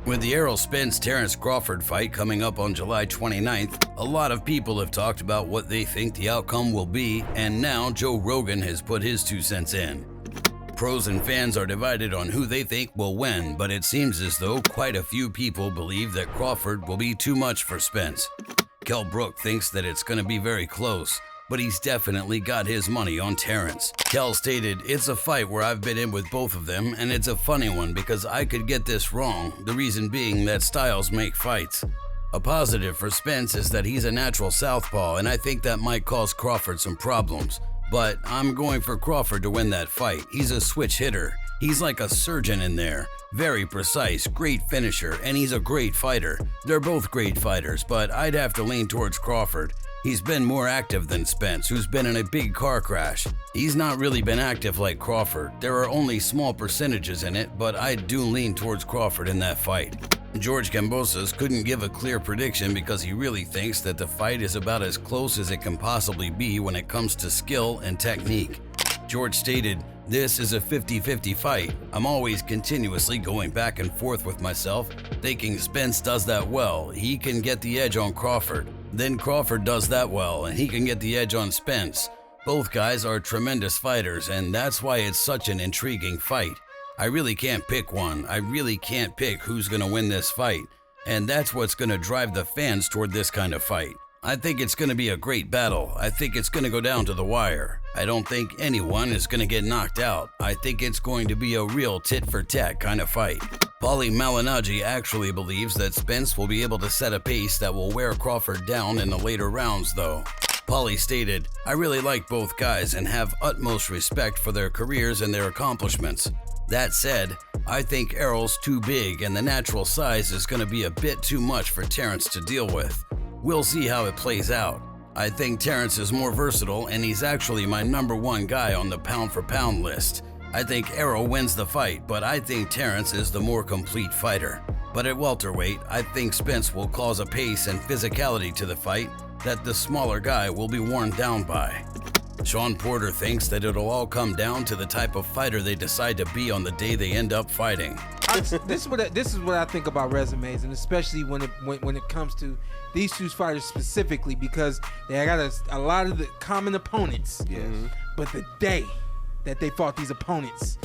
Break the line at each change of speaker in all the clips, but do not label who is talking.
With the Errol Spence-Terence Crawford fight coming up on July 29th, a lot of people have talked about what they think the outcome will be, and now Joe Rogan has put his 2 cents in. Pros and fans are divided on who they think will win, but it seems as though quite a few people believe that Crawford will be too much for Spence. Kell Brook thinks that it's going to be very close, but he's definitely got his money on Terence. Kell stated, "It's a fight where I've been in with both of them, and it's a funny one because I could get this wrong, the reason being that styles make fights. A positive for Spence is that he's a natural southpaw, and I think that might cause Crawford some problems. But I'm going for Crawford to win that fight. He's a switch hitter. He's like a surgeon in there. Very precise, great finisher, and he's a great fighter. They're both great fighters, but I'd have to lean towards Crawford. He's been more active than Spence, who's been in a big car crash. He's not really been active like Crawford. There are only small percentages in it, but I do lean towards Crawford in that fight." George Kambosos couldn't give a clear prediction because he really thinks that the fight is about as close as it can possibly be when it comes to skill and technique. George stated, "This is a 50-50 fight. I'm always continuously going back and forth with myself, thinking Spence does that well. He can get the edge on Crawford. Then Crawford does that well, and he can get the edge on Spence. Both guys are tremendous fighters, and that's why it's such an intriguing fight. I really can't pick one. I really can't pick who's going to win this fight, and that's what's going to drive the fans toward this kind of fight. I think it's going to be a great battle. I think it's going to go down to the wire. I don't think anyone is going to get knocked out. I think it's going to be a real tit-for-tat kind of fight." Paulie Malignaggi actually believes that Spence will be able to set a pace that will wear Crawford down in the later rounds, though. Paulie stated, "I really like both guys and have utmost respect for their careers and their accomplishments. That said, I think Errol's too big and the natural size is going to be a bit too much for Terence to deal with. We'll see how it plays out. I think Terence is more versatile and he's actually my #1 guy on the pound-for-pound list. I think Errol wins the fight, but I think Terence is the more complete fighter. But at welterweight, I think Spence will cause a pace and physicality to the fight that the smaller guy will be worn down by." Sean Porter thinks that it'll all come down to the type of fighter they decide to be on the day they end up fighting.
This is what I think about resumes, and especially when it comes to these 2 fighters specifically, because they got a lot of the common opponents.
Yes.
But the day that they fought these opponents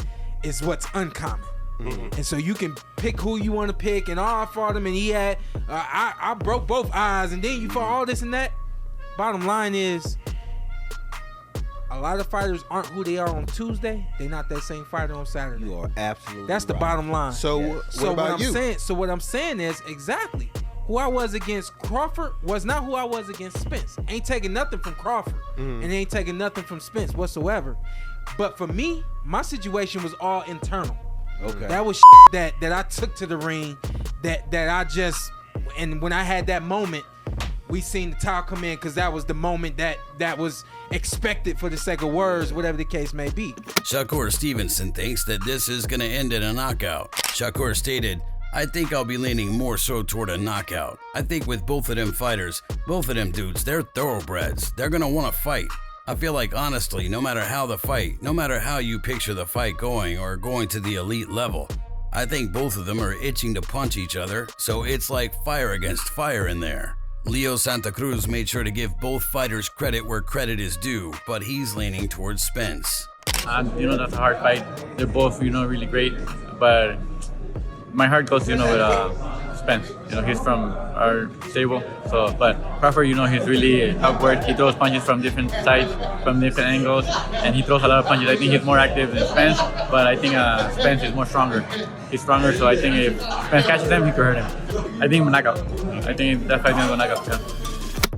is what's uncommon. And so you can pick who you want to pick, and I fought him, and he had I broke both eyes, and then you fought all this and that. Bottom line is, a lot of fighters aren't who they are on Tuesday. They're not that same fighter on Saturday.
You are absolutely
That's the
right.
bottom line.
So what about you?
What I'm saying is exactly who I was against Crawford was not who I was against Spence. Ain't taking nothing from Crawford, and ain't taking nothing from Spence whatsoever. But for me, my situation was all internal.
Okay.
That was that I took to the ring. That I just, and when I had that moment, we seen the towel come in because that was the moment that was expected for the sake of words, whatever the case may be.
Shakur Stevenson thinks that this is going to end in a knockout. Shakur stated, "I think I'll be leaning more so toward a knockout. I think with both of them fighters, both of them dudes, they're thoroughbreds. They're going to want to fight. I feel like honestly, no matter how you picture the fight going or going to the elite level, I think both of them are itching to punch each other, so it's like fire against fire in there." Leo Santa Cruz made sure to give both fighters credit where credit is due, but he's leaning towards Spence.
That's a hard fight. They're both, really great, but my heart goes, with Spence. He's from our stable, but Crawford, he's really outward. He throws punches from different sides, from different angles, and he throws a lot of punches. I think he's more active than Spence, but I think Spence is more stronger. He's stronger, so I think if Spence catches him, he could hurt him. I think knockout. I think that fight's gonna go knockout. Yeah.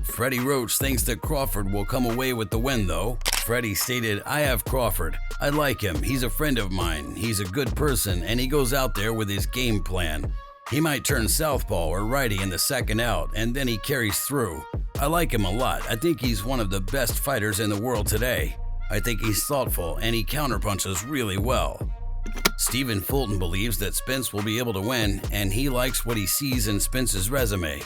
Freddie Roach thinks that Crawford will come away with the win, though. Freddie stated, "I have Crawford. I like him. He's a friend of mine. He's a good person, and he goes out there with his game plan. He might turn southpaw or righty in the second out, and then he carries through. I like him a lot. I think he's one of the best fighters in the world today. I think he's thoughtful, and he counterpunches really well." Stephen Fulton believes that Spence will be able to win, and he likes what he sees in Spence's resume.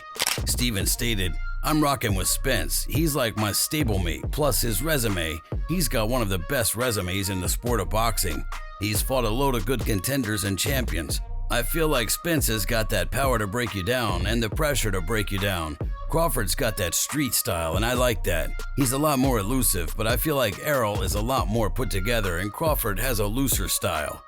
Stephen stated, "I'm rocking with Spence. He's like my stablemate, plus his resume. He's got one of the best resumes in the sport of boxing. He's fought a load of good contenders and champions. I feel like Spence has got that power to break you down and the pressure to break you down. Crawford's got that street style, and I like that. He's a lot more elusive, but I feel like Errol is a lot more put together and Crawford has a looser style.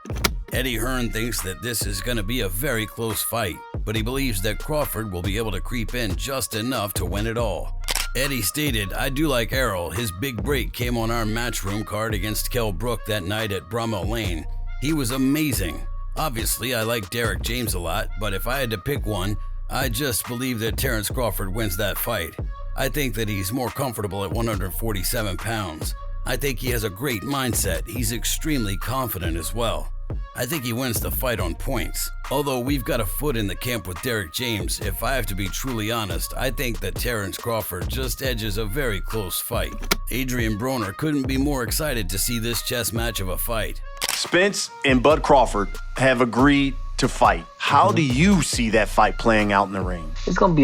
Eddie Hearn thinks that this is going to be a very close fight, but he believes that Crawford will be able to creep in just enough to win it all. Eddie stated, I do like Errol. His big break came on our matchroom card against Kell Brook that night at Bromwell Lane. He was amazing. Obviously, I like Derek James a lot, but if I had to pick one, I just believe that Terence Crawford wins that fight. I think that he's more comfortable at 147 pounds. I think he has a great mindset. He's extremely confident as well. I think he wins the fight on points. Although we've got a foot in the camp with Derek James, if I have to be truly honest, I think that Terence Crawford just edges a very close fight. Adrian Broner couldn't be more excited to see this chess match of a fight.
Spence and Bud Crawford have agreed to fight. How do you see that fight playing out in the ring?
It's gonna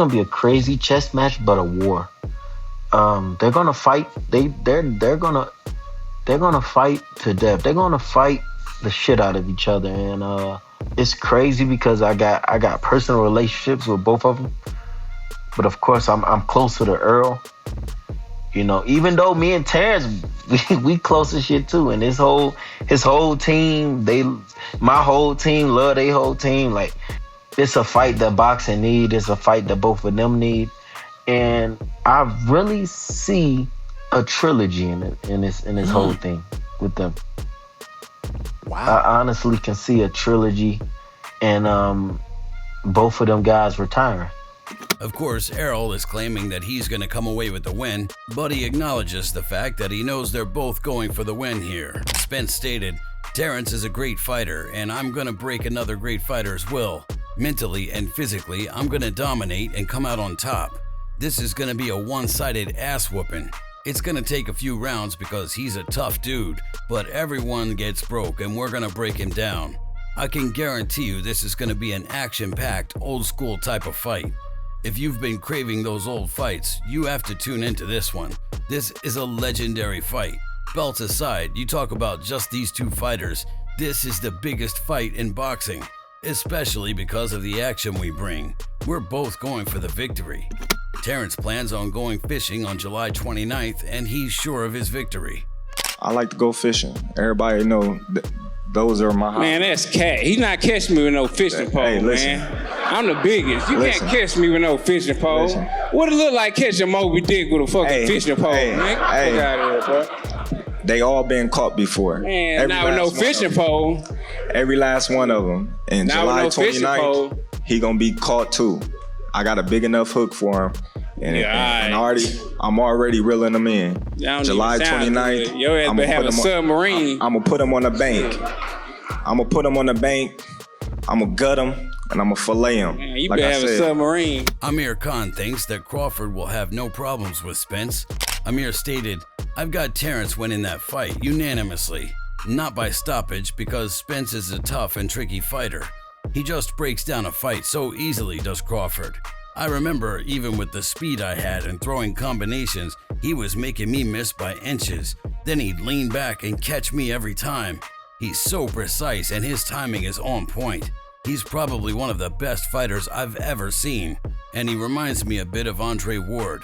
be a crazy chess match, but a war. They're gonna fight. They're gonna fight to death. They're gonna fight the shit out of each other, and it's crazy because I got personal relationships with both of them. But of course, I'm closer to Errol. You know, even though me and Terrence, we close as shit too, and his whole team, my whole team love their whole team. Like, it's a fight that boxing need. It's a fight that both of them need, and I really see a trilogy in this whole thing with them.
Wow.
I honestly can see a trilogy, and both of them guys retiring.
Of course, Errol is claiming that he's going to come away with the win, but he acknowledges the fact that he knows they're both going for the win here. Spence stated, Terence is a great fighter, and I'm going to break another great fighter's will. Mentally and physically, I'm going to dominate and come out on top. This is going to be a one-sided ass-whooping. It's going to take a few rounds because he's a tough dude, but everyone gets broke and we're going to break him down. I can guarantee you this is going to be an action-packed, old-school type of fight. If you've been craving those old fights, you have to tune into this one. This is a legendary fight. Belts aside, you talk about just these two fighters, this is the biggest fight in boxing, especially because of the action we bring. We're both going for the victory. Terence plans on going fishing on July 29th, and he's sure of his victory.
I like to go fishing. Everybody know those are my hobbies.
Man, that's cat. He's not catching me with no fishing pole,
hey, listen.
man. I'm the biggest. You
Listen.
can't catch me with no fishing pole.
Listen.
What it look like catching Moby Dick with a fucking fishing pole, man?
Hey.
Fuck out of here, bro.
They all been caught before.
Man, not with no fishing pole.
Every last one of them. And
Not
July
with no fishing
29th,
pole.
he gonna be caught too. I got a big enough hook for him. And,
Yeah,
and
all
I'm already reeling them in.
That don't
July
even sound
29th.
good. Your ass better have a submarine.
I'm gonna put him on the bank. I'm gonna put him on the bank. I'm gonna gut him. And I'm gonna fillet him.
Man, you
like
better
I
have a
said.
submarine.
Amir Khan thinks that Crawford will have no problems with Spence. Amir stated, I've got Terence winning that fight unanimously, not by stoppage because Spence is a tough and tricky fighter. He just breaks down a fight so easily, does Crawford. I remember even with the speed I had and throwing combinations, he was making me miss by inches. Then he'd lean back and catch me every time. He's so precise and his timing is on point. He's probably one of the best fighters I've ever seen, and he reminds me a bit of Andre Ward.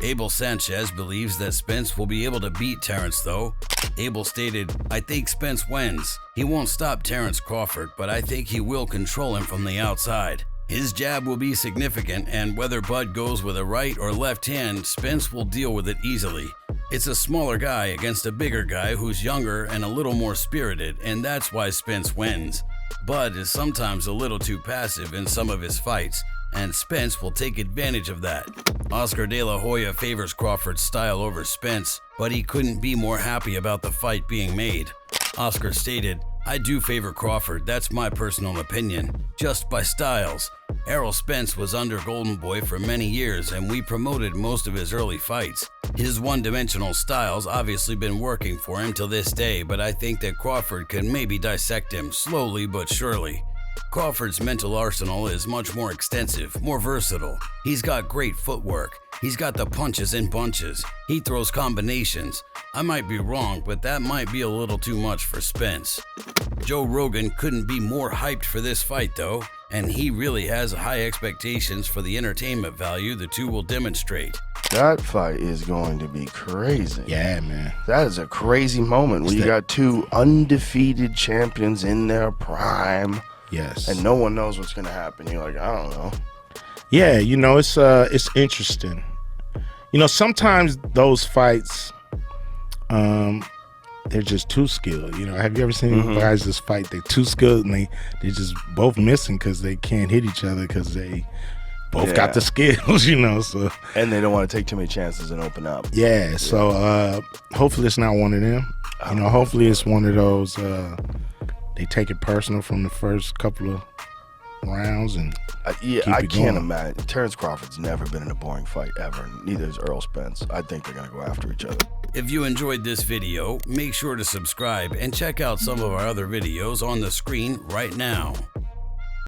Abel Sanchez believes that Spence will be able to beat Terence though. Abel stated, I think Spence wins. He won't stop Terence Crawford, but I think he will control him from the outside. His jab will be significant, and whether Bud goes with a right or left hand, Spence will deal with it easily. It's a smaller guy against a bigger guy who's younger and a little more spirited, and that's why Spence wins. Bud is sometimes a little too passive in some of his fights, and Spence will take advantage of that. Oscar De La Hoya favors Crawford's style over Spence, but he couldn't be more happy about the fight being made. Oscar stated, I do favor Crawford, that's my personal opinion, just by styles. Errol Spence was under Golden Boy for many years and we promoted most of his early fights. His one-dimensional style's obviously been working for him till this day, but I think that Crawford can maybe dissect him slowly but surely. Crawford's mental arsenal is much more extensive, more versatile. He's got great footwork. He's got the punches in bunches. He throws combinations. I might be wrong, but that might be a little too much for Spence. Joe Rogan couldn't be more hyped for this fight though, and he really has high expectations for the entertainment value the two will demonstrate.
That fight is going to be crazy.
Yeah, man.
That is a crazy moment where you got two undefeated champions in their prime.
Yes.
And no one knows what's going to happen. You're like, I don't know.
Yeah, you know, it's interesting. You know, sometimes those fights, they're just too skilled. You know, have you ever seen guys just fight? They're too skilled and they're just both missing because they can't hit each other because they both got the skills, you know. So
and they don't want to take too many chances and open up.
Yeah, so hopefully it's not one of them. You know, hopefully it's one of those they take it personal from the first couple of rounds and
I can't imagine. Terence Crawford's never been in a boring fight ever. Neither is Errol Spence. I think they're gonna go after each other.
If you enjoyed this video, make sure to subscribe and check out some of our other videos on the screen right now.